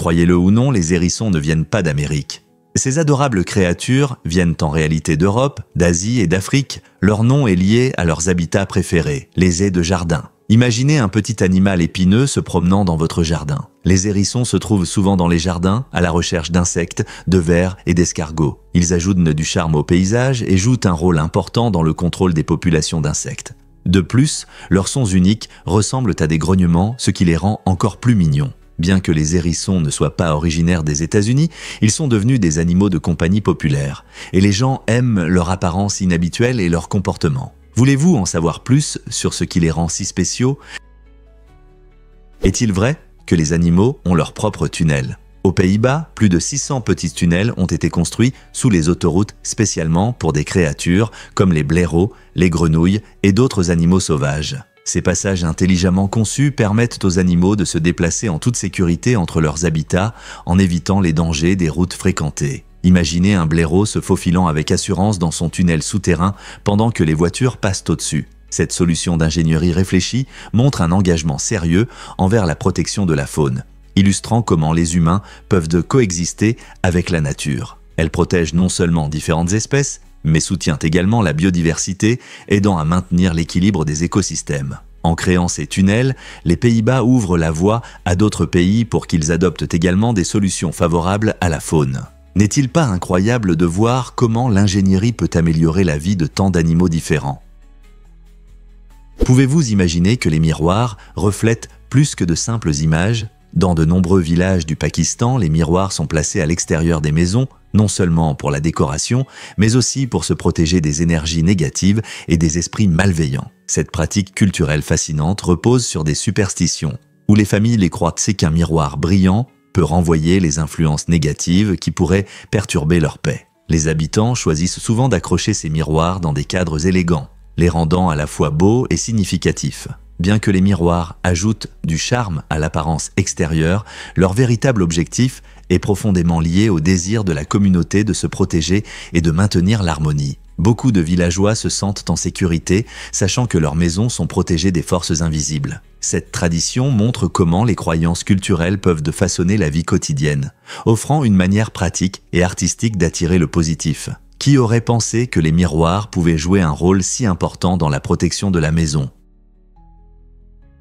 Croyez-le ou non, les hérissons ne viennent pas d'Amérique. Ces adorables créatures viennent en réalité d'Europe, d'Asie et d'Afrique. Leur nom est lié à leurs habitats préférés, les ais de jardin. Imaginez un petit animal épineux se promenant dans votre jardin. Les hérissons se trouvent souvent dans les jardins, à la recherche d'insectes, de vers et d'escargots. Ils ajoutent du charme au paysage et jouent un rôle important dans le contrôle des populations d'insectes. De plus, leurs sons uniques ressemblent à des grognements, ce qui les rend encore plus mignons. Bien que les hérissons ne soient pas originaires des États-Unis, ils sont devenus des animaux de compagnie populaires, et les gens aiment leur apparence inhabituelle et leur comportement. Voulez-vous en savoir plus sur ce qui les rend si spéciaux? Est-il vrai que les animaux ont leur propre tunnel? Aux Pays-Bas, plus de 600 petits tunnels ont été construits sous les autoroutes spécialement pour des créatures comme les blaireaux, les grenouilles et d'autres animaux sauvages. Ces passages intelligemment conçus permettent aux animaux de se déplacer en toute sécurité entre leurs habitats en évitant les dangers des routes fréquentées. Imaginez un blaireau se faufilant avec assurance dans son tunnel souterrain pendant que les voitures passent au-dessus. Cette solution d'ingénierie réfléchie montre un engagement sérieux envers la protection de la faune, illustrant comment les humains peuvent coexister avec la nature. Elle protège non seulement différentes espèces, mais soutient également la biodiversité, aidant à maintenir l'équilibre des écosystèmes. En créant ces tunnels, les Pays-Bas ouvrent la voie à d'autres pays pour qu'ils adoptent également des solutions favorables à la faune. N'est-il pas incroyable de voir comment l'ingénierie peut améliorer la vie de tant d'animaux différents? Pouvez-vous imaginer que les miroirs reflètent plus que de simples images? Dans de nombreux villages du Pakistan, les miroirs sont placés à l'extérieur des maisons, non seulement pour la décoration, mais aussi pour se protéger des énergies négatives et des esprits malveillants. Cette pratique culturelle fascinante repose sur des superstitions, où les familles les croient qu'un miroir brillant peut renvoyer les influences négatives qui pourraient perturber leur paix. Les habitants choisissent souvent d'accrocher ces miroirs dans des cadres élégants, les rendant à la fois beaux et significatifs. Bien que les miroirs ajoutent du charme à l'apparence extérieure, leur véritable objectif est profondément lié au désir de la communauté de se protéger et de maintenir l'harmonie. Beaucoup de villageois se sentent en sécurité, sachant que leurs maisons sont protégées des forces invisibles. Cette tradition montre comment les croyances culturelles peuvent façonner la vie quotidienne, offrant une manière pratique et artistique d'attirer le positif. Qui aurait pensé que les miroirs pouvaient jouer un rôle si important dans la protection de la maison?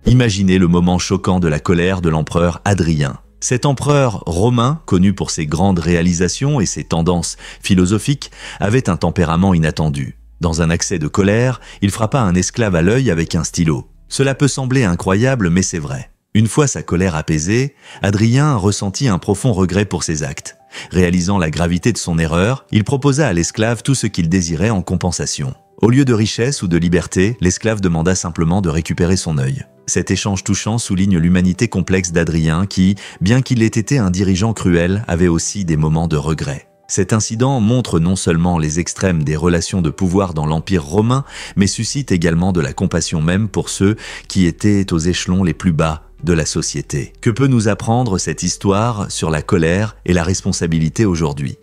Imaginez le moment choquant de la colère de l'empereur Hadrien. Cet empereur romain, connu pour ses grandes réalisations et ses tendances philosophiques, avait un tempérament inattendu. Dans un accès de colère, il frappa un esclave à l'œil avec un stylo. Cela peut sembler incroyable, mais c'est vrai. Une fois sa colère apaisée, Hadrien ressentit un profond regret pour ses actes. Réalisant la gravité de son erreur, il proposa à l'esclave tout ce qu'il désirait en compensation. Au lieu de richesse ou de liberté, l'esclave demanda simplement de récupérer son œil. Cet échange touchant souligne l'humanité complexe d'Hadrien qui, bien qu'il ait été un dirigeant cruel, avait aussi des moments de regret. Cet incident montre non seulement les extrêmes des relations de pouvoir dans l'Empire romain, mais suscite également de la compassion même pour ceux qui étaient aux échelons les plus bas de la société. Que peut nous apprendre cette histoire sur la colère et la responsabilité aujourd'hui?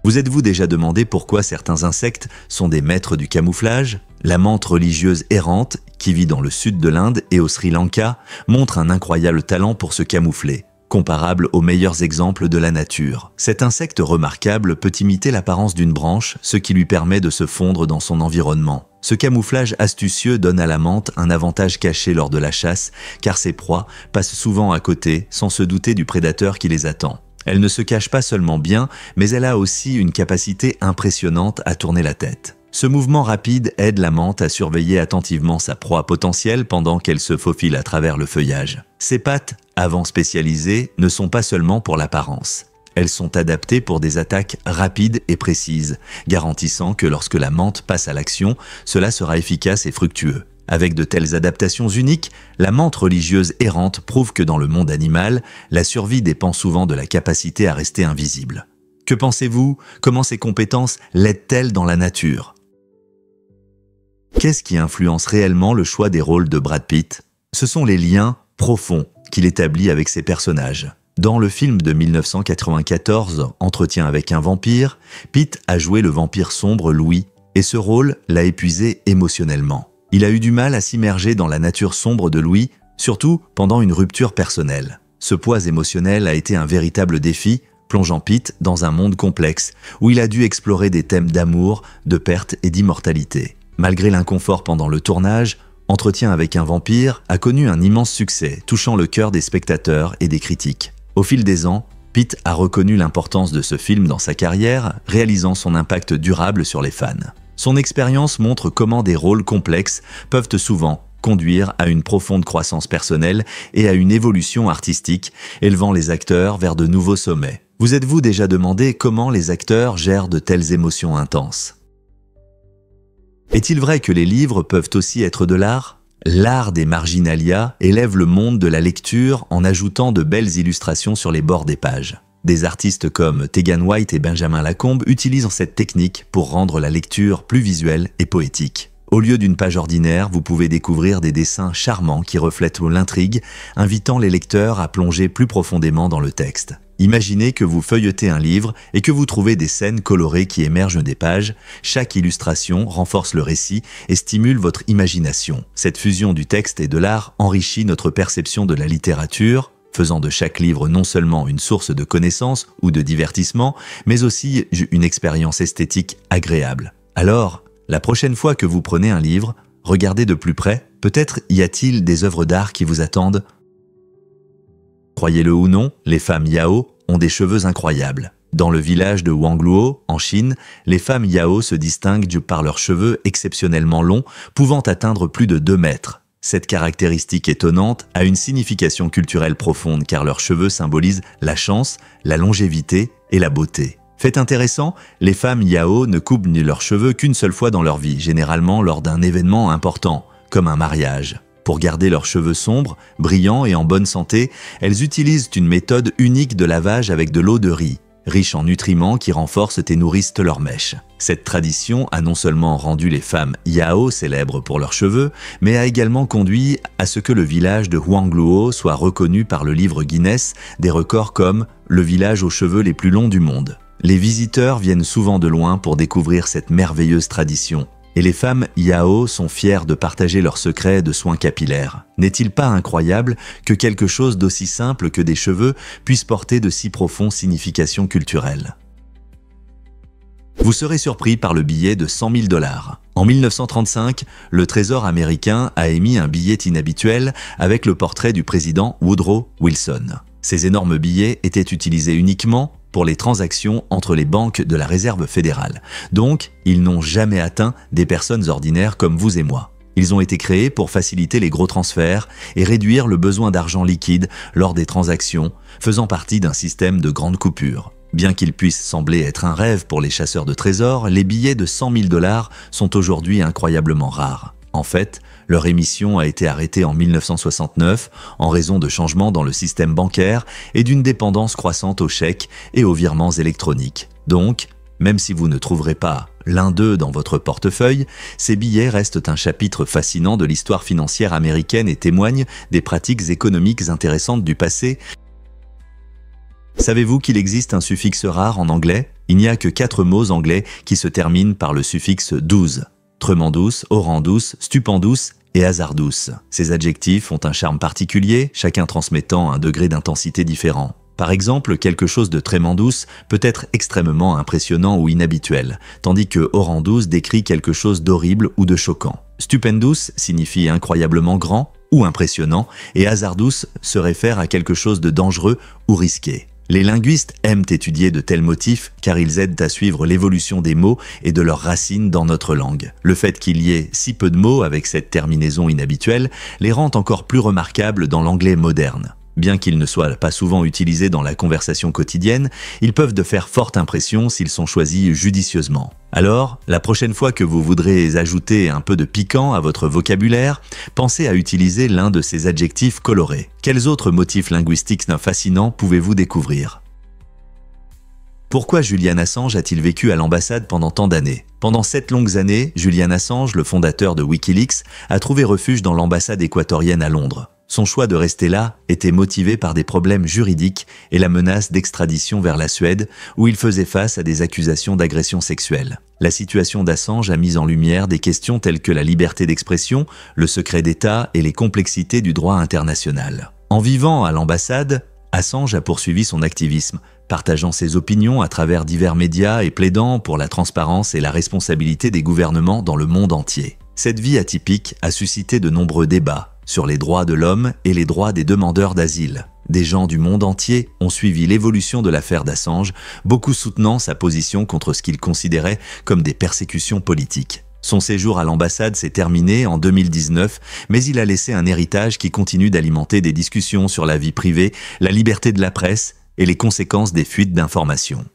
Vous êtes-vous déjà demandé pourquoi certains insectes sont des maîtres du camouflage? La menthe religieuse errante, qui vit dans le sud de l'Inde et au Sri Lanka, montre un incroyable talent pour se camoufler, comparable aux meilleurs exemples de la nature. Cet insecte remarquable peut imiter l'apparence d'une branche, ce qui lui permet de se fondre dans son environnement. Ce camouflage astucieux donne à la menthe un avantage caché lors de la chasse, car ses proies passent souvent à côté sans se douter du prédateur qui les attend. Elle ne se cache pas seulement bien, mais elle a aussi une capacité impressionnante à tourner la tête. Ce mouvement rapide aide la menthe à surveiller attentivement sa proie potentielle pendant qu'elle se faufile à travers le feuillage. Ses pattes, avant spécialisées, ne sont pas seulement pour l'apparence. Elles sont adaptées pour des attaques rapides et précises, garantissant que lorsque la menthe passe à l'action, cela sera efficace et fructueux. Avec de telles adaptations uniques, la menthe religieuse errante prouve que dans le monde animal, la survie dépend souvent de la capacité à rester invisible. Que pensez-vous? Comment ces compétences l'aident-elles dans la nature? Qu'est-ce qui influence réellement le choix des rôles de Brad Pitt? Ce sont les liens profonds qu'il établit avec ses personnages. Dans le film de 1994, Entretien avec un vampire, Pitt a joué le vampire sombre Louis, et ce rôle l'a épuisé émotionnellement. Il a eu du mal à s'immerger dans la nature sombre de Louis, surtout pendant une rupture personnelle. ce poids émotionnel a été un véritable défi, plongeant Pitt dans un monde complexe, où il a dû explorer des thèmes d'amour, de perte et d'immortalité. Malgré l'inconfort pendant le tournage, Entretien avec un vampire a connu un immense succès, touchant le cœur des spectateurs et des critiques. Au fil des ans, Pitt a reconnu l'importance de ce film dans sa carrière, réalisant son impact durable sur les fans. Son expérience montre comment des rôles complexes peuvent souvent conduire à une profonde croissance personnelle et à une évolution artistique, élevant les acteurs vers de nouveaux sommets. Vous êtes-vous déjà demandé comment les acteurs gèrent de telles émotions intenses ? Est-il vrai que les livres peuvent aussi être de l'art ? L'art des marginalia élève le monde de la lecture en ajoutant de belles illustrations sur les bords des pages. Des artistes comme Tegan White et Benjamin Lacombe utilisent cette technique pour rendre la lecture plus visuelle et poétique. Au lieu d'une page ordinaire, vous pouvez découvrir des dessins charmants qui reflètent l'intrigue, invitant les lecteurs à plonger plus profondément dans le texte. Imaginez que vous feuilletez un livre et que vous trouvez des scènes colorées qui émergent des pages. Chaque illustration renforce le récit et stimule votre imagination. Cette fusion du texte et de l'art enrichit notre perception de la littérature, faisant de chaque livre non seulement une source de connaissances ou de divertissement, mais aussi une expérience esthétique agréable. Alors, la prochaine fois que vous prenez un livre, regardez de plus près, peut-être y a-t-il des œuvres d'art qui vous attendent. Croyez-le ou non, les femmes Yao ont des cheveux incroyables. Dans le village de Wangluo, en Chine, les femmes Yao se distinguent par leurs cheveux exceptionnellement longs, pouvant atteindre plus de 2 mètres. Cette caractéristique étonnante a une signification culturelle profonde car leurs cheveux symbolisent la chance, la longévité et la beauté. Fait intéressant, les femmes Yao ne coupent leurs cheveux qu'une seule fois dans leur vie, généralement lors d'un événement important, comme un mariage. Pour garder leurs cheveux sombres, brillants et en bonne santé, elles utilisent une méthode unique de lavage avec de l'eau de riz, riche en nutriments qui renforcent et nourrissent leurs mèches. Cette tradition a non seulement rendu les femmes Yao célèbres pour leurs cheveux, mais a également conduit à ce que le village de Wangluo soit reconnu par le livre Guinness des records comme le village aux cheveux les plus longs du monde. Les visiteurs viennent souvent de loin pour découvrir cette merveilleuse tradition. Et les femmes Yao sont fières de partager leurs secrets de soins capillaires. N'est-il pas incroyable que quelque chose d'aussi simple que des cheveux puisse porter de si profondes significations culturelles ? Vous serez surpris par le billet de 100 000 $. En 1935, le Trésor américain a émis un billet inhabituel avec le portrait du président Woodrow Wilson. Ces énormes billets étaient utilisés uniquement pour les transactions entre les banques de la Réserve fédérale. Donc, ils n'ont jamais atteint des personnes ordinaires comme vous et moi. Ils ont été créés pour faciliter les gros transferts et réduire le besoin d'argent liquide lors des transactions, faisant partie d'un système de grandes coupures. Bien qu'ils puissent sembler être un rêve pour les chasseurs de trésors, les billets de 100 000 $ sont aujourd'hui incroyablement rares. En fait, leur émission a été arrêtée en 1969 en raison de changements dans le système bancaire et d'une dépendance croissante aux chèques et aux virements électroniques. Donc, même si vous ne trouverez pas l'un d'eux dans votre portefeuille, ces billets restent un chapitre fascinant de l'histoire financière américaine et témoignent des pratiques économiques intéressantes du passé. Savez-vous qu'il existe un suffixe rare en anglais ? Il n'y a que 4 mots anglais qui se terminent par le suffixe douce. Tremendous, orandous, stupendous et hasardous. Ces adjectifs ont un charme particulier, chacun transmettant un degré d'intensité différent. Par exemple, quelque chose de tremendous peut être extrêmement impressionnant ou inhabituel, tandis que orandous décrit quelque chose d'horrible ou de choquant. Stupendous signifie incroyablement grand ou impressionnant, et hasardous se réfère à quelque chose de dangereux ou risqué. Les linguistes aiment étudier de tels motifs car ils aident à suivre l'évolution des mots et de leurs racines dans notre langue. Le fait qu'il y ait si peu de mots avec cette terminaison inhabituelle les rend encore plus remarquables dans l'anglais moderne. Bien qu'ils ne soient pas souvent utilisés dans la conversation quotidienne, ils peuvent de faire forte impression s'ils sont choisis judicieusement. Alors, la prochaine fois que vous voudrez ajouter un peu de piquant à votre vocabulaire, pensez à utiliser l'un de ces adjectifs colorés. Quels autres motifs linguistiques fascinants pouvez-vous découvrir ? Pourquoi Julian Assange a-t-il vécu à l'ambassade pendant tant d'années ? Pendant 7 longues années, Julian Assange, le fondateur de Wikileaks, a trouvé refuge dans l'ambassade équatorienne à Londres. Son choix de rester là était motivé par des problèmes juridiques et la menace d'extradition vers la Suède, où il faisait face à des accusations d'agression sexuelle. La situation d'Assange a mis en lumière des questions telles que la liberté d'expression, le secret d'État et les complexités du droit international. En vivant à l'ambassade, Assange a poursuivi son activisme, partageant ses opinions à travers divers médias et plaidant pour la transparence et la responsabilité des gouvernements dans le monde entier. Cette vie atypique a suscité de nombreux débats sur les droits de l'homme et les droits des demandeurs d'asile. Des gens du monde entier ont suivi l'évolution de l'affaire d'Assange, beaucoup soutenant sa position contre ce qu'ils considéraient comme des persécutions politiques. Son séjour à l'ambassade s'est terminé en 2019, mais il a laissé un héritage qui continue d'alimenter des discussions sur la vie privée, la liberté de la presse et les conséquences des fuites d'informations.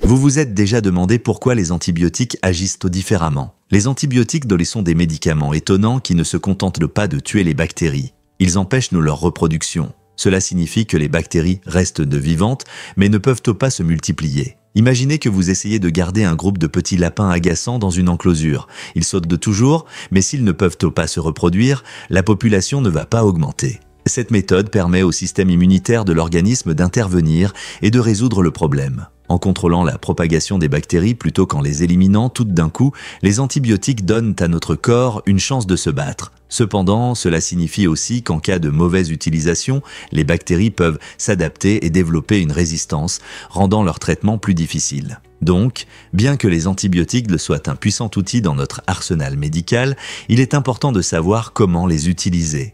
Vous vous êtes déjà demandé pourquoi les antibiotiques agissent différemment. Les antibiotiques sont des médicaments étonnants qui ne se contentent pas de tuer les bactéries. Ils empêchent leur reproduction. Cela signifie que les bactéries restent vivantes, mais ne peuvent pas se multiplier. Imaginez que vous essayez de garder un groupe de petits lapins agaçants dans une enclosure. Ils sautent de toujours, mais s'ils ne peuvent pas se reproduire, la population ne va pas augmenter. Cette méthode permet au système immunitaire de l'organisme d'intervenir et de résoudre le problème. En contrôlant la propagation des bactéries plutôt qu'en les éliminant toutes d'un coup, les antibiotiques donnent à notre corps une chance de se battre. Cependant, cela signifie aussi qu'en cas de mauvaise utilisation, les bactéries peuvent s'adapter et développer une résistance, rendant leur traitement plus difficile. Donc, bien que les antibiotiques soient un puissant outil dans notre arsenal médical, il est important de savoir comment les utiliser.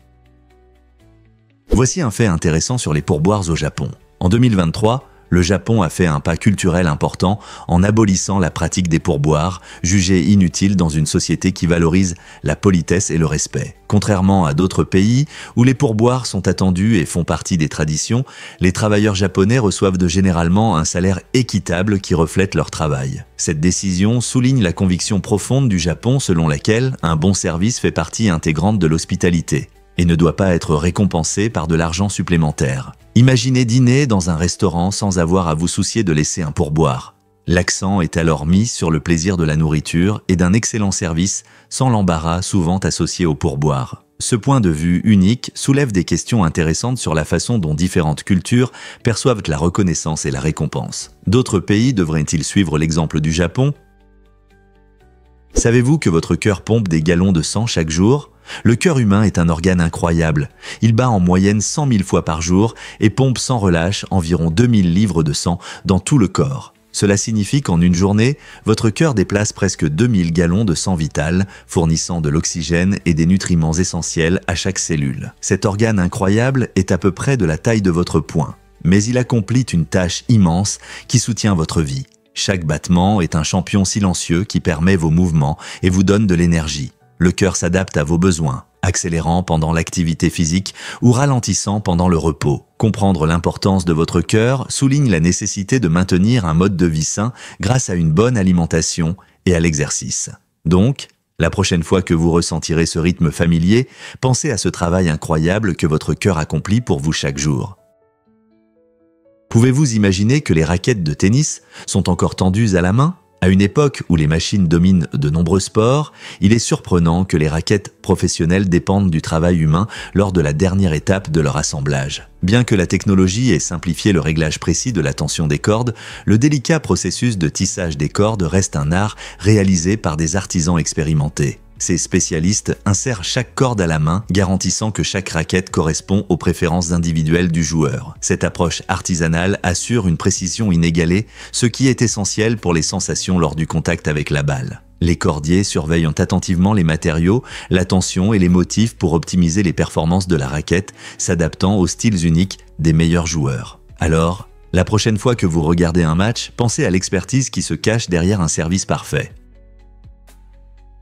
Voici un fait intéressant sur les pourboires au Japon. En 2023, le Japon a fait un pas culturel important en abolissant la pratique des pourboires, jugée inutile dans une société qui valorise la politesse et le respect. Contrairement à d'autres pays où les pourboires sont attendus et font partie des traditions, les travailleurs japonais reçoivent généralement un salaire équitable qui reflète leur travail. Cette décision souligne la conviction profonde du Japon selon laquelle un bon service fait partie intégrante de l'hospitalité et ne doit pas être récompensé par de l'argent supplémentaire. Imaginez dîner dans un restaurant sans avoir à vous soucier de laisser un pourboire. L'accent est alors mis sur le plaisir de la nourriture et d'un excellent service, sans l'embarras souvent associé au pourboire. Ce point de vue unique soulève des questions intéressantes sur la façon dont différentes cultures perçoivent la reconnaissance et la récompense. D'autres pays devraient-ils suivre l'exemple du Japon ? Savez-vous que votre cœur pompe des gallons de sang chaque jour ? Le cœur humain est un organe incroyable. Il bat en moyenne 100 000 fois par jour et pompe sans relâche environ 2000 livres de sang dans tout le corps. Cela signifie qu'en une journée, votre cœur déplace presque 2000 gallons de sang vital, fournissant de l'oxygène et des nutriments essentiels à chaque cellule. Cet organe incroyable est à peu près de la taille de votre poing, mais il accomplit une tâche immense qui soutient votre vie. Chaque battement est un champion silencieux qui permet vos mouvements et vous donne de l'énergie. Le cœur s'adapte à vos besoins, accélérant pendant l'activité physique ou ralentissant pendant le repos. Comprendre l'importance de votre cœur souligne la nécessité de maintenir un mode de vie sain grâce à une bonne alimentation et à l'exercice. Donc, la prochaine fois que vous ressentirez ce rythme familier, pensez à ce travail incroyable que votre cœur accomplit pour vous chaque jour. Pouvez-vous imaginer que les raquettes de tennis sont encore tendues à la main ? À une époque où les machines dominent de nombreux sports, il est surprenant que les raquettes professionnelles dépendent du travail humain lors de la dernière étape de leur assemblage. Bien que la technologie ait simplifié le réglage précis de la tension des cordes, le délicat processus de tissage des cordes reste un art réalisé par des artisans expérimentés. Ces spécialistes insèrent chaque corde à la main, garantissant que chaque raquette correspond aux préférences individuelles du joueur. Cette approche artisanale assure une précision inégalée, ce qui est essentiel pour les sensations lors du contact avec la balle. Les cordiers surveillent attentivement les matériaux, la tension et les motifs pour optimiser les performances de la raquette, s'adaptant aux styles uniques des meilleurs joueurs. Alors, la prochaine fois que vous regardez un match, pensez à l'expertise qui se cache derrière un service parfait.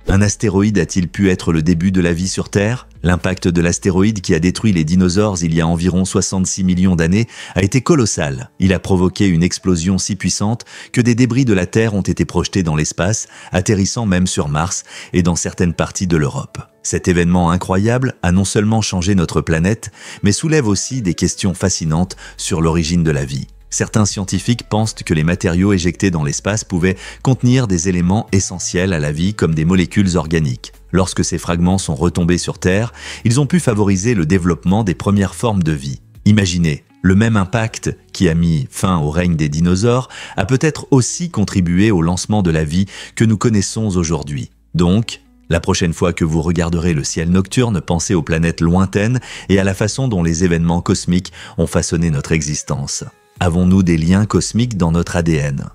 Un astéroïde a-t-il pu être le début de la vie sur Terre ? L'impact de l'astéroïde qui a détruit les dinosaures il y a environ 66 millions d'années a été colossal. Il a provoqué une explosion si puissante que des débris de la Terre ont été projetés dans l'espace, atterrissant même sur Mars et dans certaines parties de l'Europe. Cet événement incroyable a non seulement changé notre planète, mais soulève aussi des questions fascinantes sur l'origine de la vie. Certains scientifiques pensent que les matériaux éjectés dans l'espace pouvaient contenir des éléments essentiels à la vie comme des molécules organiques. Lorsque ces fragments sont retombés sur Terre, ils ont pu favoriser le développement des premières formes de vie. Imaginez, le même impact qui a mis fin au règne des dinosaures a peut-être aussi contribué au lancement de la vie que nous connaissons aujourd'hui. Donc, La prochaine fois que vous regarderez le ciel nocturne, pensez aux planètes lointaines et à la façon dont les événements cosmiques ont façonné notre existence. Avons-nous des liens cosmiques dans notre ADN ?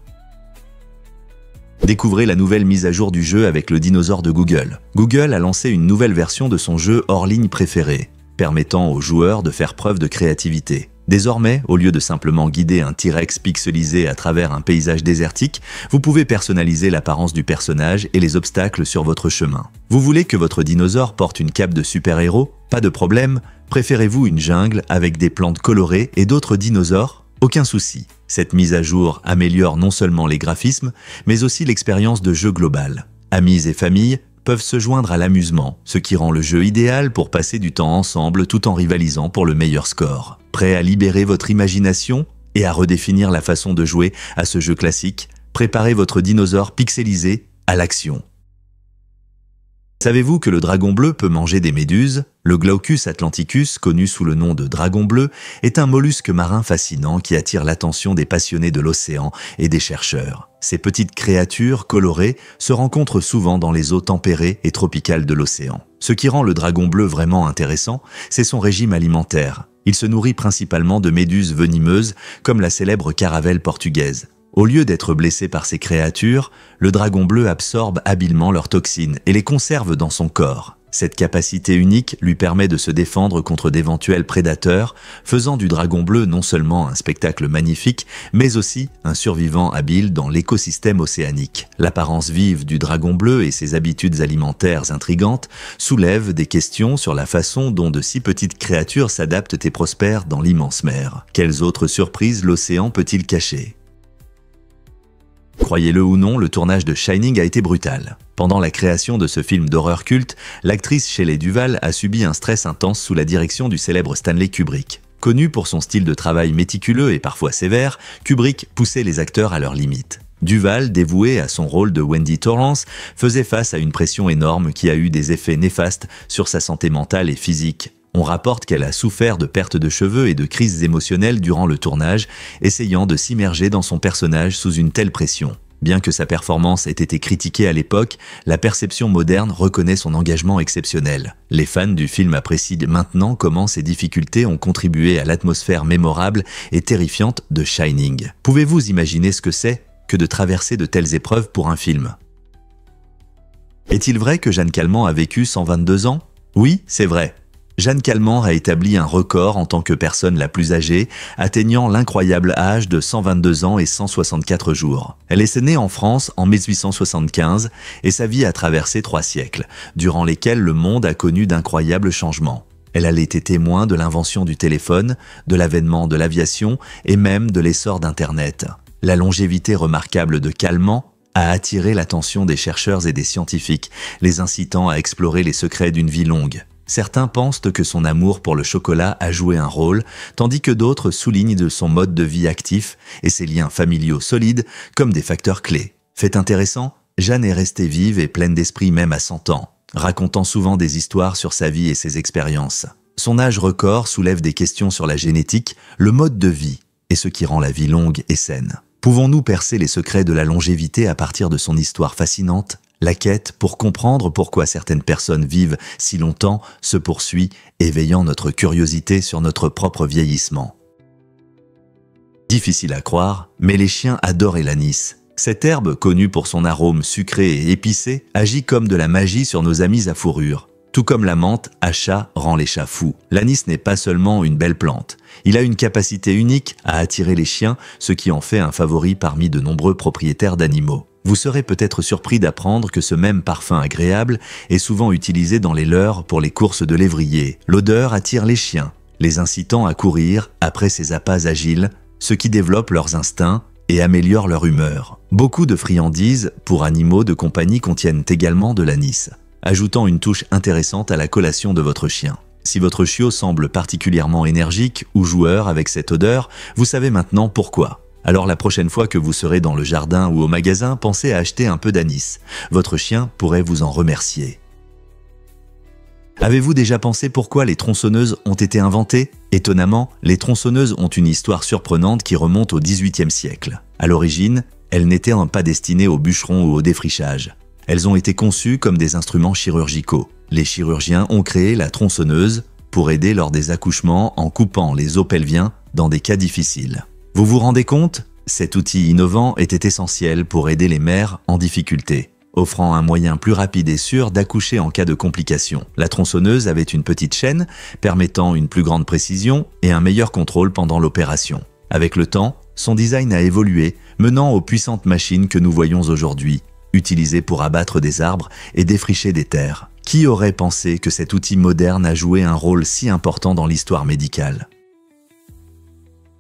Découvrez la nouvelle mise à jour du jeu avec le dinosaure de Google. Google a lancé une nouvelle version de son jeu hors ligne préféré, permettant aux joueurs de faire preuve de créativité. Désormais, au lieu de simplement guider un T-Rex pixelisé à travers un paysage désertique, vous pouvez personnaliser l'apparence du personnage et les obstacles sur votre chemin. Vous voulez que votre dinosaure porte une cape de super-héros ? Pas de problème. Préférez-vous une jungle avec des plantes colorées et d'autres dinosaures ? Aucun souci. Cette mise à jour améliore non seulement les graphismes, mais aussi l'expérience de jeu globale. Amis et familles peuvent se joindre à l'amusement, ce qui rend le jeu idéal pour passer du temps ensemble tout en rivalisant pour le meilleur score. Prêt à libérer votre imagination et à redéfinir la façon de jouer à ce jeu classique ? Préparez votre dinosaure pixelisé à l'action. Savez-vous que le dragon bleu peut manger des méduses ? Le Glaucus atlanticus, connu sous le nom de dragon bleu, est un mollusque marin fascinant qui attire l'attention des passionnés de l'océan et des chercheurs. Ces petites créatures colorées se rencontrent souvent dans les eaux tempérées et tropicales de l'océan. Ce qui rend le dragon bleu vraiment intéressant, c'est son régime alimentaire. Il se nourrit principalement de méduses venimeuses, comme la célèbre caravelle portugaise. Au lieu d'être blessé par ces créatures, le dragon bleu absorbe habilement leurs toxines et les conserve dans son corps. Cette capacité unique lui permet de se défendre contre d'éventuels prédateurs, faisant du dragon bleu non seulement un spectacle magnifique, mais aussi un survivant habile dans l'écosystème océanique. L'apparence vive du dragon bleu et ses habitudes alimentaires intrigantes soulèvent des questions sur la façon dont de si petites créatures s'adaptent et prospèrent dans l'immense mer. Quelles autres surprises l'océan peut-il cacher ? Croyez-le ou non, le tournage de Shining a été brutal. Pendant la création de ce film d'horreur culte, l'actrice Shelley Duvall a subi un stress intense sous la direction du célèbre Stanley Kubrick. Connu pour son style de travail méticuleux et parfois sévère, Kubrick poussait les acteurs à leurs limites. Duvall, dévouée à son rôle de Wendy Torrance, faisait face à une pression énorme qui a eu des effets néfastes sur sa santé mentale et physique. On rapporte qu'elle a souffert de pertes de cheveux et de crises émotionnelles durant le tournage, essayant de s'immerger dans son personnage sous une telle pression. Bien que sa performance ait été critiquée à l'époque, la perception moderne reconnaît son engagement exceptionnel. Les fans du film apprécient maintenant comment ces difficultés ont contribué à l'atmosphère mémorable et terrifiante de Shining. Pouvez-vous imaginer ce que c'est que de traverser de telles épreuves pour un film ? Est-il vrai que Jeanne Calment a vécu 122 ans ? Oui, c'est vrai. Jeanne Calment a établi un record en tant que personne la plus âgée, atteignant l'incroyable âge de 122 ans et 164 jours. Elle est née en France en 1875 et sa vie a traversé 3 siècles, durant lesquels le monde a connu d'incroyables changements. Elle a été témoin de l'invention du téléphone, de l'avènement de l'aviation et même de l'essor d'Internet. La longévité remarquable de Calment a attiré l'attention des chercheurs et des scientifiques, les incitant à explorer les secrets d'une vie longue. Certains pensent que son amour pour le chocolat a joué un rôle, tandis que d'autres soulignent de son mode de vie actif et ses liens familiaux solides comme des facteurs clés. Fait intéressant, Jeanne est restée vive et pleine d'esprit même à 100 ans, racontant souvent des histoires sur sa vie et ses expériences. Son âge record soulève des questions sur la génétique, le mode de vie et ce qui rend la vie longue et saine. Pouvons-nous percer les secrets de la longévité à partir de son histoire fascinante ? La quête pour comprendre pourquoi certaines personnes vivent si longtemps se poursuit, éveillant notre curiosité sur notre propre vieillissement. Difficile à croire, mais les chiens adorent l'anis. Cette herbe, connue pour son arôme sucré et épicé, agit comme de la magie sur nos amis à fourrure. Tout comme la menthe, à chat rend les chats fous. L'anis n'est pas seulement une belle plante. Il a une capacité unique à attirer les chiens, ce qui en fait un favori parmi de nombreux propriétaires d'animaux. Vous serez peut-être surpris d'apprendre que ce même parfum agréable est souvent utilisé dans les leurres pour les courses de lévrier. L'odeur attire les chiens, les incitant à courir après ces appâts agiles, ce qui développe leurs instincts et améliore leur humeur. Beaucoup de friandises pour animaux de compagnie contiennent également de l'anis, ajoutant une touche intéressante à la collation de votre chien. Si votre chiot semble particulièrement énergique ou joueur avec cette odeur, vous savez maintenant pourquoi. Alors la prochaine fois que vous serez dans le jardin ou au magasin, pensez à acheter un peu d'anis. Votre chien pourrait vous en remercier. Avez-vous déjà pensé pourquoi les tronçonneuses ont été inventées ? Étonnamment, les tronçonneuses ont une histoire surprenante qui remonte au XVIIIe siècle. À l'origine, elles n'étaient pas destinées aux bûcherons ou au défrichage. Elles ont été conçues comme des instruments chirurgicaux. Les chirurgiens ont créé la tronçonneuse pour aider lors des accouchements en coupant les os pelviens dans des cas difficiles. Vous vous rendez compte ? Cet outil innovant était essentiel pour aider les mères en difficulté, offrant un moyen plus rapide et sûr d'accoucher en cas de complications. La tronçonneuse avait une petite chaîne permettant une plus grande précision et un meilleur contrôle pendant l'opération. Avec le temps, son design a évolué, menant aux puissantes machines que nous voyons aujourd'hui, utilisées pour abattre des arbres et défricher des terres. Qui aurait pensé que cet outil moderne a joué un rôle si important dans l'histoire médicale ?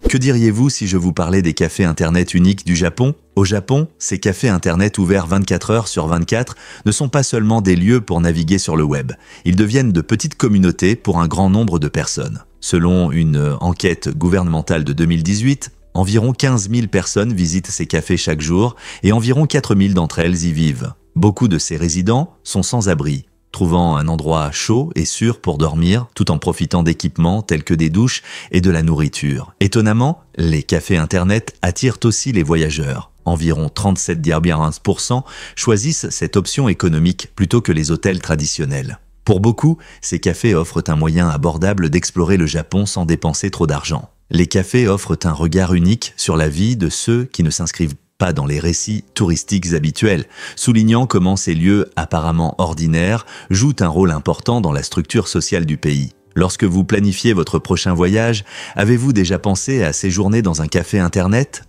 Que diriez-vous si je vous parlais des cafés Internet uniques du Japon ? Au Japon, ces cafés Internet ouverts 24 heures sur 24 ne sont pas seulement des lieux pour naviguer sur le web. Ils deviennent de petites communautés pour un grand nombre de personnes. Selon une enquête gouvernementale de 2018, environ 15 000 personnes visitent ces cafés chaque jour et environ 4 000 d'entre elles y vivent. Beaucoup de ces résidents sont sans abri, trouvant un endroit chaud et sûr pour dormir, tout en profitant d'équipements tels que des douches et de la nourriture. Étonnamment, les cafés Internet attirent aussi les voyageurs. Environ 37,1% choisissent cette option économique plutôt que les hôtels traditionnels. Pour beaucoup, ces cafés offrent un moyen abordable d'explorer le Japon sans dépenser trop d'argent. Les cafés offrent un regard unique sur la vie de ceux qui ne s'inscrivent pas dans les récits touristiques habituels, soulignant comment ces lieux apparemment ordinaires jouent un rôle important dans la structure sociale du pays. Lorsque vous planifiez votre prochain voyage, avez-vous déjà pensé à séjourner dans un café Internet ?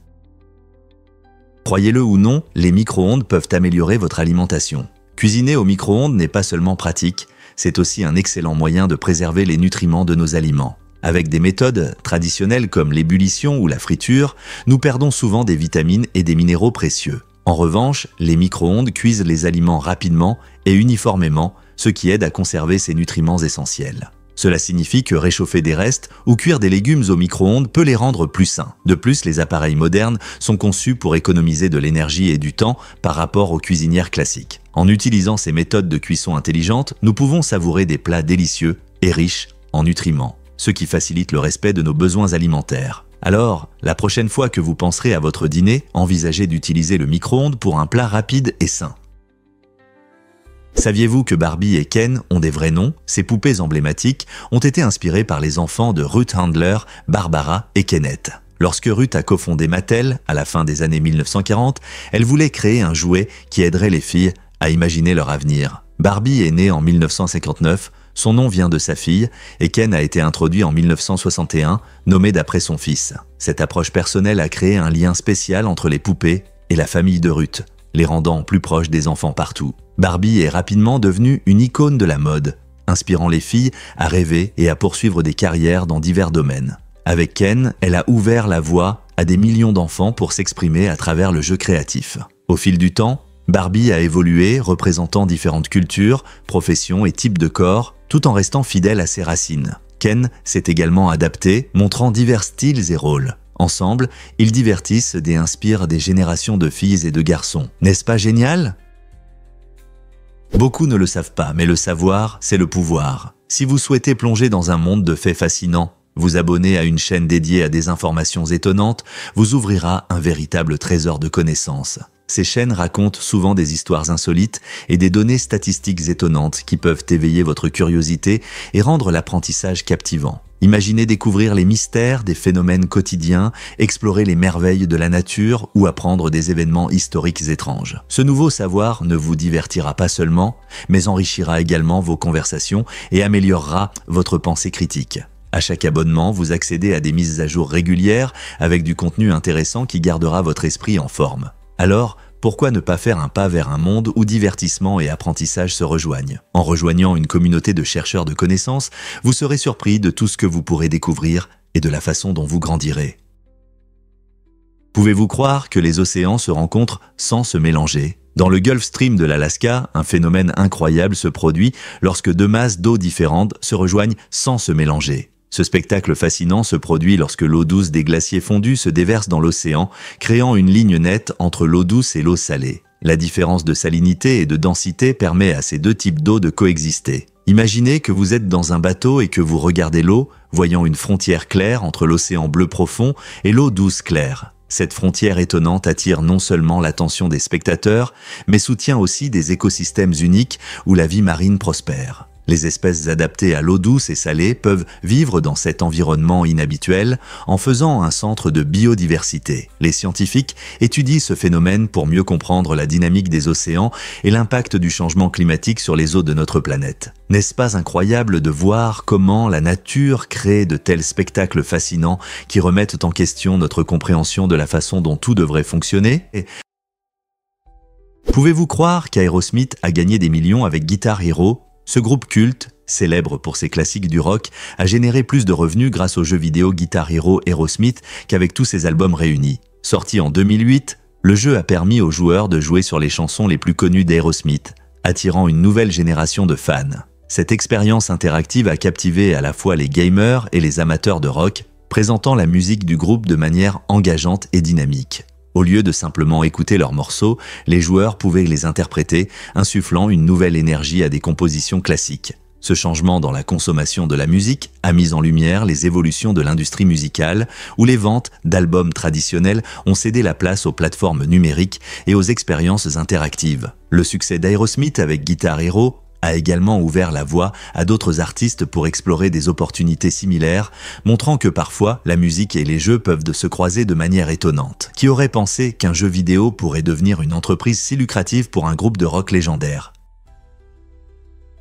Croyez-le ou non, les micro-ondes peuvent améliorer votre alimentation. Cuisiner au micro-ondes n'est pas seulement pratique, c'est aussi un excellent moyen de préserver les nutriments de nos aliments. Avec des méthodes traditionnelles comme l'ébullition ou la friture, nous perdons souvent des vitamines et des minéraux précieux. En revanche, les micro-ondes cuisent les aliments rapidement et uniformément, ce qui aide à conserver ces nutriments essentiels. Cela signifie que réchauffer des restes ou cuire des légumes au micro-ondes peut les rendre plus sains. De plus, les appareils modernes sont conçus pour économiser de l'énergie et du temps par rapport aux cuisinières classiques. En utilisant ces méthodes de cuisson intelligentes, nous pouvons savourer des plats délicieux et riches en nutriments, ce qui facilite le respect de nos besoins alimentaires. Alors, la prochaine fois que vous penserez à votre dîner, envisagez d'utiliser le micro-ondes pour un plat rapide et sain. Saviez-vous que Barbie et Ken ont des vrais noms ? Ces poupées emblématiques ont été inspirées par les enfants de Ruth Handler, Barbara et Kenneth. Lorsque Ruth a cofondé Mattel, à la fin des années 1940, elle voulait créer un jouet qui aiderait les filles à imaginer leur avenir. Barbie est née en 1959, son nom vient de sa fille, et Ken a été introduit en 1961, nommé d'après son fils. Cette approche personnelle a créé un lien spécial entre les poupées et la famille de Ruth, les rendant plus proches des enfants partout. Barbie est rapidement devenue une icône de la mode, inspirant les filles à rêver et à poursuivre des carrières dans divers domaines. Avec Ken, elle a ouvert la voie à des millions d'enfants pour s'exprimer à travers le jeu créatif. Au fil du temps, Barbie a évolué, représentant différentes cultures, professions et types de corps, tout en restant fidèle à ses racines. Ken s'est également adapté, montrant divers styles et rôles. Ensemble, ils divertissent et inspirent des générations de filles et de garçons. N'est-ce pas génial ? Beaucoup ne le savent pas, mais le savoir, c'est le pouvoir. Si vous souhaitez plonger dans un monde de faits fascinants, vous abonner à une chaîne dédiée à des informations étonnantes vous ouvrira un véritable trésor de connaissances. Ces chaînes racontent souvent des histoires insolites et des données statistiques étonnantes qui peuvent éveiller votre curiosité et rendre l'apprentissage captivant. Imaginez découvrir les mystères des phénomènes quotidiens, explorer les merveilles de la nature ou apprendre des événements historiques étranges. Ce nouveau savoir ne vous divertira pas seulement, mais enrichira également vos conversations et améliorera votre pensée critique. À chaque abonnement, vous accédez à des mises à jour régulières avec du contenu intéressant qui gardera votre esprit en forme. Alors, pourquoi ne pas faire un pas vers un monde où divertissement et apprentissage se rejoignent ? En rejoignant une communauté de chercheurs de connaissances, vous serez surpris de tout ce que vous pourrez découvrir et de la façon dont vous grandirez. Pouvez-vous croire que les océans se rencontrent sans se mélanger ? Dans le Gulf Stream de l'Alaska, un phénomène incroyable se produit lorsque deux masses d'eau différentes se rejoignent sans se mélanger. Ce spectacle fascinant se produit lorsque l'eau douce des glaciers fondus se déverse dans l'océan, créant une ligne nette entre l'eau douce et l'eau salée. La différence de salinité et de densité permet à ces deux types d'eau de coexister. Imaginez que vous êtes dans un bateau et que vous regardez l'eau, voyant une frontière claire entre l'océan bleu profond et l'eau douce claire. Cette frontière étonnante attire non seulement l'attention des spectateurs, mais soutient aussi des écosystèmes uniques où la vie marine prospère. Les espèces adaptées à l'eau douce et salée peuvent vivre dans cet environnement inhabituel en faisant un centre de biodiversité. Les scientifiques étudient ce phénomène pour mieux comprendre la dynamique des océans et l'impact du changement climatique sur les eaux de notre planète. N'est-ce pas incroyable de voir comment la nature crée de tels spectacles fascinants qui remettent en question notre compréhension de la façon dont tout devrait fonctionner ? Pouvez-vous croire qu'Aerosmith a gagné des millions avec Guitar Hero ? Ce groupe culte, célèbre pour ses classiques du rock, a généré plus de revenus grâce au jeu vidéo Guitar Hero Aerosmith qu'avec tous ses albums réunis. Sorti en 2008, le jeu a permis aux joueurs de jouer sur les chansons les plus connues d'Aerosmith, attirant une nouvelle génération de fans. Cette expérience interactive a captivé à la fois les gamers et les amateurs de rock, présentant la musique du groupe de manière engageante et dynamique. Au lieu de simplement écouter leurs morceaux, les joueurs pouvaient les interpréter, insufflant une nouvelle énergie à des compositions classiques. Ce changement dans la consommation de la musique a mis en lumière les évolutions de l'industrie musicale, où les ventes d'albums traditionnels ont cédé la place aux plateformes numériques et aux expériences interactives. Le succès d'Aerosmith avec Guitar Hero a également ouvert la voie à d'autres artistes pour explorer des opportunités similaires, montrant que parfois la musique et les jeux peuvent se croiser de manière étonnante. Qui aurait pensé qu'un jeu vidéo pourrait devenir une entreprise si lucrative pour un groupe de rock légendaire ?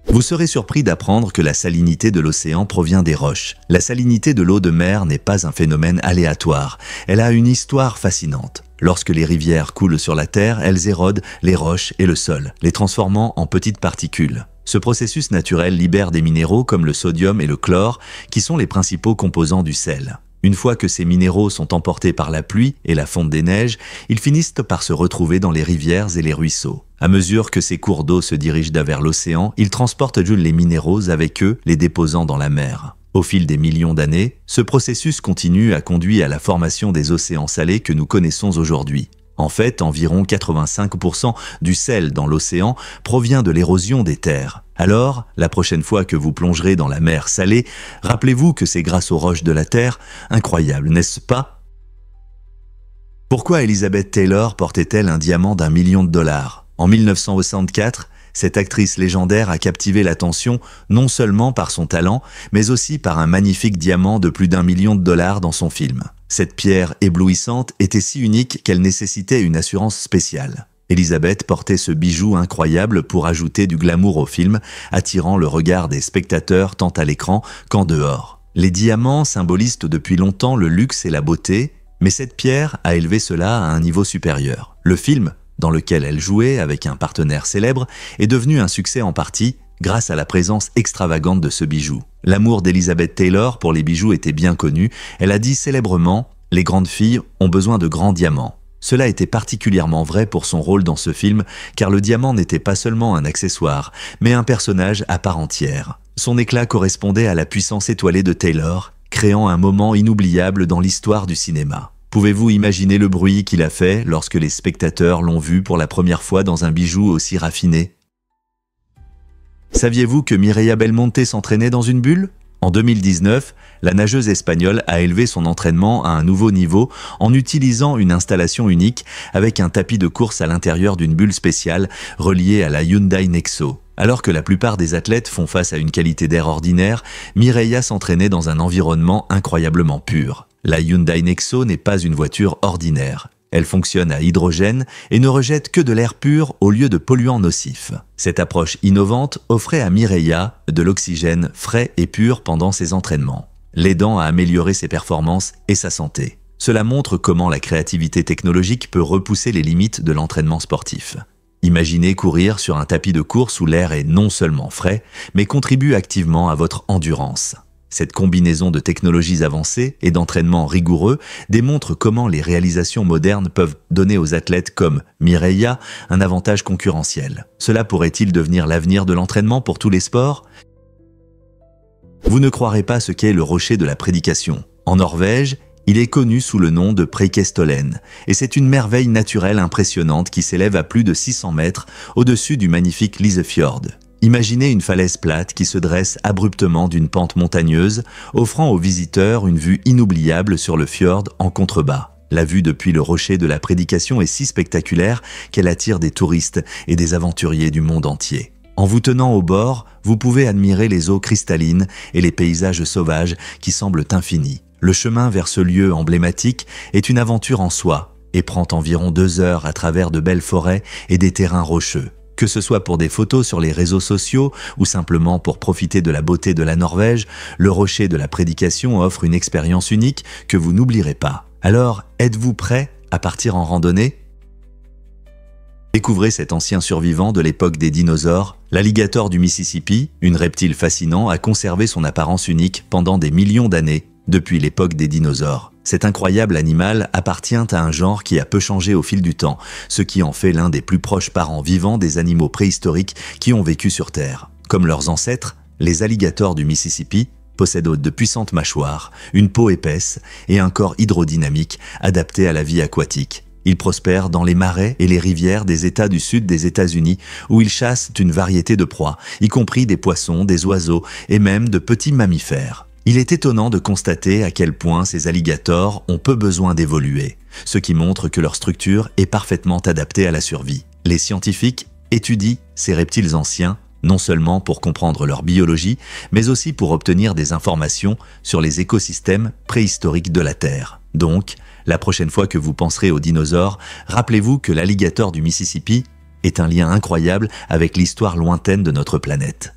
Vous serez surpris d'apprendre que la salinité de l'océan provient des roches. La salinité de l'eau de mer n'est pas un phénomène aléatoire, elle a une histoire fascinante. Lorsque les rivières coulent sur la terre, elles érodent les roches et le sol, les transformant en petites particules. Ce processus naturel libère des minéraux comme le sodium et le chlore, qui sont les principaux composants du sel. Une fois que ces minéraux sont emportés par la pluie et la fonte des neiges, ils finissent par se retrouver dans les rivières et les ruisseaux. À mesure que ces cours d'eau se dirigent vers l'océan, ils transportent les minéraux avec eux, les déposant dans la mer. Au fil des millions d'années, ce processus continu a conduit à la formation des océans salés que nous connaissons aujourd'hui. En fait, environ 85% du sel dans l'océan provient de l'érosion des terres. Alors, la prochaine fois que vous plongerez dans la mer salée, rappelez-vous que c'est grâce aux roches de la Terre. Incroyable, n'est-ce pas ? Pourquoi Elizabeth Taylor portait-elle un diamant d'1 million de dollars ? En 1964, cette actrice légendaire a captivé l'attention non seulement par son talent, mais aussi par un magnifique diamant de plus d'1 million de dollars dans son film. Cette pierre éblouissante était si unique qu'elle nécessitait une assurance spéciale. Elizabeth portait ce bijou incroyable pour ajouter du glamour au film, attirant le regard des spectateurs tant à l'écran qu'en dehors. Les diamants symbolisent depuis longtemps le luxe et la beauté, mais cette pierre a élevé cela à un niveau supérieur. Le film, dans lequel elle jouait avec un partenaire célèbre, est devenu un succès en partie grâce à la présence extravagante de ce bijou. L'amour d'Elizabeth Taylor pour les bijoux était bien connu. Elle a dit célèbrement « Les grandes filles ont besoin de grands diamants ». Cela était particulièrement vrai pour son rôle dans ce film, car le diamant n'était pas seulement un accessoire, mais un personnage à part entière. Son éclat correspondait à la puissance étoilée de Taylor, créant un moment inoubliable dans l'histoire du cinéma. Pouvez-vous imaginer le bruit qu'il a fait lorsque les spectateurs l'ont vu pour la première fois dans un bijou aussi raffiné ? Saviez-vous que Mireia Belmonte s'entraînait dans une bulle ? En 2019, la nageuse espagnole a élevé son entraînement à un nouveau niveau en utilisant une installation unique avec un tapis de course à l'intérieur d'une bulle spéciale reliée à la Hyundai Nexo. Alors que la plupart des athlètes font face à une qualité d'air ordinaire, Mireia s'entraînait dans un environnement incroyablement pur. La Hyundai Nexo n'est pas une voiture ordinaire. Elle fonctionne à hydrogène et ne rejette que de l'air pur au lieu de polluants nocifs. Cette approche innovante offrait à Mireia de l'oxygène frais et pur pendant ses entraînements, l'aidant à améliorer ses performances et sa santé. Cela montre comment la créativité technologique peut repousser les limites de l'entraînement sportif. Imaginez courir sur un tapis de course où l'air est non seulement frais, mais contribue activement à votre endurance. Cette combinaison de technologies avancées et d'entraînement rigoureux démontre comment les réalisations modernes peuvent donner aux athlètes comme Mireia un avantage concurrentiel. Cela pourrait-il devenir l'avenir de l'entraînement pour tous les sports ? Vous ne croirez pas ce qu'est le rocher de la prédication. En Norvège, il est connu sous le nom de Preikestolen, et c'est une merveille naturelle impressionnante qui s'élève à plus de 600 mètres au-dessus du magnifique Lysefjord. Imaginez une falaise plate qui se dresse abruptement d'une pente montagneuse, offrant aux visiteurs une vue inoubliable sur le fjord en contrebas. La vue depuis le rocher de la Prédication est si spectaculaire qu'elle attire des touristes et des aventuriers du monde entier. En vous tenant au bord, vous pouvez admirer les eaux cristallines et les paysages sauvages qui semblent infinis. Le chemin vers ce lieu emblématique est une aventure en soi et prend environ 2 heures à travers de belles forêts et des terrains rocheux. Que ce soit pour des photos sur les réseaux sociaux ou simplement pour profiter de la beauté de la Norvège, le rocher de la Prédication offre une expérience unique que vous n'oublierez pas. Alors, êtes-vous prêt à partir en randonnée ? Découvrez cet ancien survivant de l'époque des dinosaures. L'alligator du Mississippi, une reptile fascinant, a conservé son apparence unique pendant des millions d'années, depuis l'époque des dinosaures. Cet incroyable animal appartient à un genre qui a peu changé au fil du temps, ce qui en fait l'un des plus proches parents vivants des animaux préhistoriques qui ont vécu sur Terre. Comme leurs ancêtres, les alligators du Mississippi possèdent de puissantes mâchoires, une peau épaisse et un corps hydrodynamique adapté à la vie aquatique. Ils prospèrent dans les marais et les rivières des États du sud des États-Unis où ils chassent une variété de proies, y compris des poissons, des oiseaux et même de petits mammifères. Il est étonnant de constater à quel point ces alligators ont peu besoin d'évoluer, ce qui montre que leur structure est parfaitement adaptée à la survie. Les scientifiques étudient ces reptiles anciens non seulement pour comprendre leur biologie, mais aussi pour obtenir des informations sur les écosystèmes préhistoriques de la Terre. Donc, la prochaine fois que vous penserez aux dinosaures, rappelez-vous que l'alligator du Mississippi est un lien incroyable avec l'histoire lointaine de notre planète.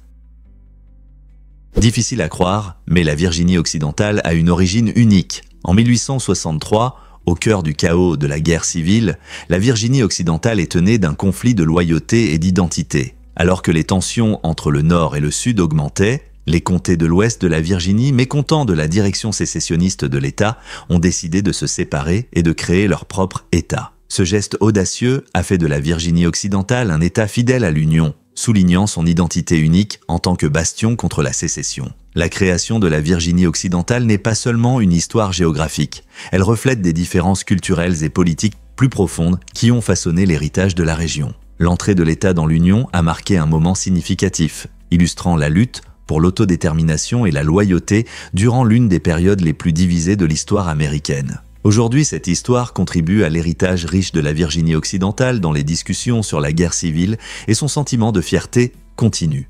Difficile à croire, mais la Virginie occidentale a une origine unique. En 1863, au cœur du chaos de la guerre civile, la Virginie occidentale est née d'un conflit de loyauté et d'identité. Alors que les tensions entre le Nord et le Sud augmentaient, les comtés de l'Ouest de la Virginie, mécontents de la direction sécessionniste de l'État, ont décidé de se séparer et de créer leur propre État. Ce geste audacieux a fait de la Virginie occidentale un État fidèle à l'Union, soulignant son identité unique en tant que bastion contre la sécession. La création de la Virginie occidentale n'est pas seulement une histoire géographique, elle reflète des différences culturelles et politiques plus profondes qui ont façonné l'héritage de la région. L'entrée de l'État dans l'Union a marqué un moment significatif, illustrant la lutte pour l'autodétermination et la loyauté durant l'une des périodes les plus divisées de l'histoire américaine. Aujourd'hui, cette histoire contribue à l'héritage riche de la Virginie occidentale dans les discussions sur la guerre civile et son sentiment de fierté continue.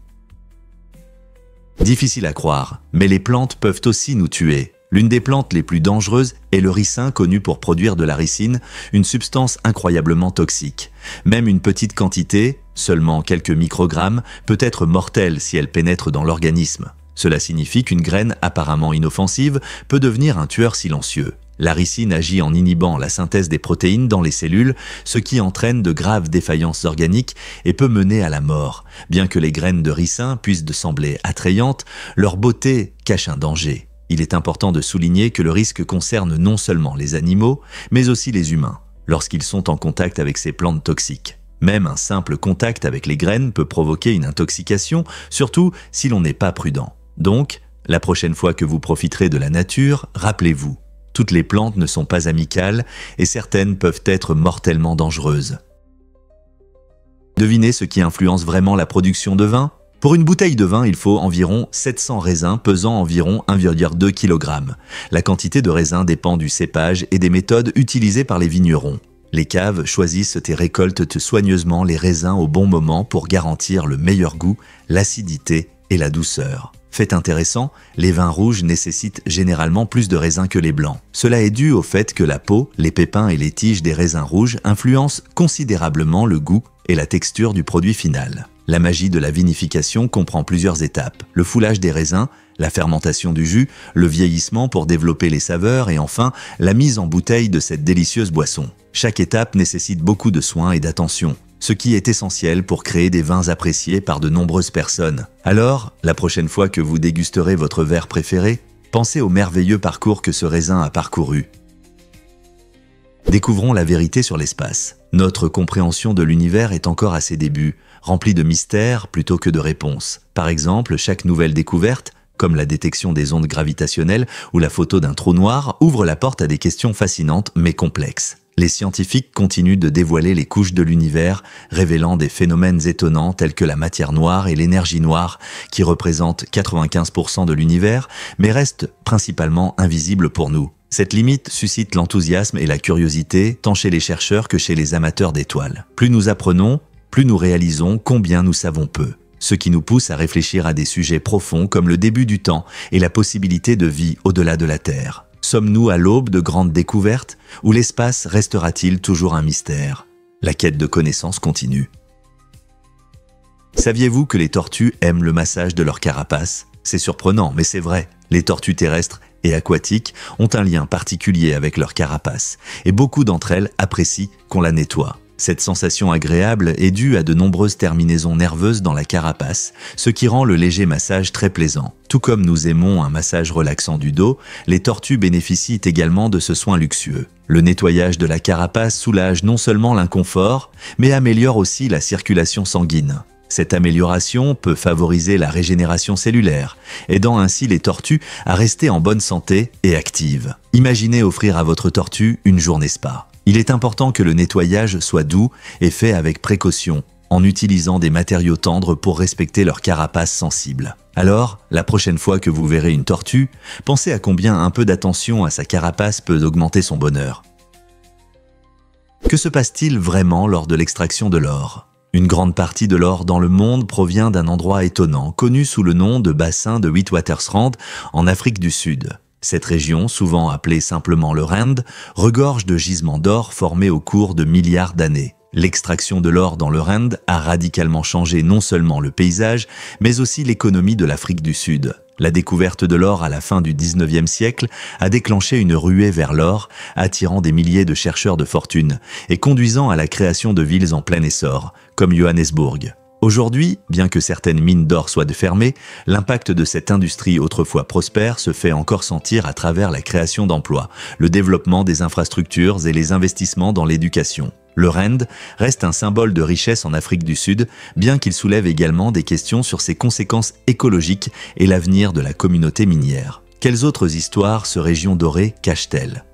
Difficile à croire, mais les plantes peuvent aussi nous tuer. L'une des plantes les plus dangereuses est le ricin, connu pour produire de la ricine, une substance incroyablement toxique. Même une petite quantité, seulement quelques microgrammes, peut être mortelle si elle pénètre dans l'organisme. Cela signifie qu'une graine apparemment inoffensive peut devenir un tueur silencieux. La ricine agit en inhibant la synthèse des protéines dans les cellules, ce qui entraîne de graves défaillances organiques et peut mener à la mort. Bien que les graines de ricin puissent sembler attrayantes, leur beauté cache un danger. Il est important de souligner que le risque concerne non seulement les animaux, mais aussi les humains, lorsqu'ils sont en contact avec ces plantes toxiques. Même un simple contact avec les graines peut provoquer une intoxication, surtout si l'on n'est pas prudent. Donc, la prochaine fois que vous profiterez de la nature, rappelez-vous, toutes les plantes ne sont pas amicales et certaines peuvent être mortellement dangereuses. Devinez ce qui influence vraiment la production de vin ? Pour une bouteille de vin, il faut environ 700 raisins pesant environ 1,2 kg. La quantité de raisins dépend du cépage et des méthodes utilisées par les vignerons. Les caves choisissent et récoltent soigneusement les raisins au bon moment pour garantir le meilleur goût, l'acidité et la douceur. Fait intéressant, les vins rouges nécessitent généralement plus de raisins que les blancs. Cela est dû au fait que la peau, les pépins et les tiges des raisins rouges influencent considérablement le goût et la texture du produit final. La magie de la vinification comprend plusieurs étapes. Le foulage des raisins, la fermentation du jus, le vieillissement pour développer les saveurs et enfin la mise en bouteille de cette délicieuse boisson. Chaque étape nécessite beaucoup de soins et d'attention, ce qui est essentiel pour créer des vins appréciés par de nombreuses personnes. Alors, la prochaine fois que vous dégusterez votre verre préféré, pensez au merveilleux parcours que ce raisin a parcouru. Découvrons la vérité sur l'espace. Notre compréhension de l'univers est encore à ses débuts, remplie de mystères plutôt que de réponses. Par exemple, chaque nouvelle découverte, comme la détection des ondes gravitationnelles ou la photo d'un trou noir, ouvre la porte à des questions fascinantes mais complexes. Les scientifiques continuent de dévoiler les couches de l'univers, révélant des phénomènes étonnants tels que la matière noire et l'énergie noire, qui représentent 95% de l'univers, mais restent principalement invisibles pour nous. Cette limite suscite l'enthousiasme et la curiosité, tant chez les chercheurs que chez les amateurs d'étoiles. Plus nous apprenons, plus nous réalisons combien nous savons peu. Ce qui nous pousse à réfléchir à des sujets profonds comme le début du temps et la possibilité de vie au-delà de la Terre. Sommes-nous à l'aube de grandes découvertes ou l'espace restera-t-il toujours un mystère? La quête de connaissances continue. Saviez-vous que les tortues aiment le massage de leur carapace? C'est surprenant, mais c'est vrai. Les tortues terrestres et aquatiques ont un lien particulier avec leur carapace, et beaucoup d'entre elles apprécient qu'on la nettoie. Cette sensation agréable est due à de nombreuses terminaisons nerveuses dans la carapace, ce qui rend le léger massage très plaisant. Tout comme nous aimons un massage relaxant du dos, les tortues bénéficient également de ce soin luxueux. Le nettoyage de la carapace soulage non seulement l'inconfort, mais améliore aussi la circulation sanguine. Cette amélioration peut favoriser la régénération cellulaire, aidant ainsi les tortues à rester en bonne santé et actives. Imaginez offrir à votre tortue une journée spa. Il est important que le nettoyage soit doux et fait avec précaution, en utilisant des matériaux tendres pour respecter leur carapace sensible. Alors, la prochaine fois que vous verrez une tortue, pensez à combien un peu d'attention à sa carapace peut augmenter son bonheur. Que se passe-t-il vraiment lors de l'extraction de l'or ? Une grande partie de l'or dans le monde provient d'un endroit étonnant, connu sous le nom de bassin de Witwatersrand en Afrique du Sud. Cette région, souvent appelée simplement le Rand, regorge de gisements d'or formés au cours de milliards d'années. L'extraction de l'or dans le Rand a radicalement changé non seulement le paysage, mais aussi l'économie de l'Afrique du Sud. La découverte de l'or à la fin du 19e siècle a déclenché une ruée vers l'or, attirant des milliers de chercheurs de fortune et conduisant à la création de villes en plein essor, comme Johannesburg. Aujourd'hui, bien que certaines mines d'or soient fermées, l'impact de cette industrie autrefois prospère se fait encore sentir à travers la création d'emplois, le développement des infrastructures et les investissements dans l'éducation. Le Rand reste un symbole de richesse en Afrique du Sud, bien qu'il soulève également des questions sur ses conséquences écologiques et l'avenir de la communauté minière. Quelles autres histoires ce région dorée cache-t-elle ?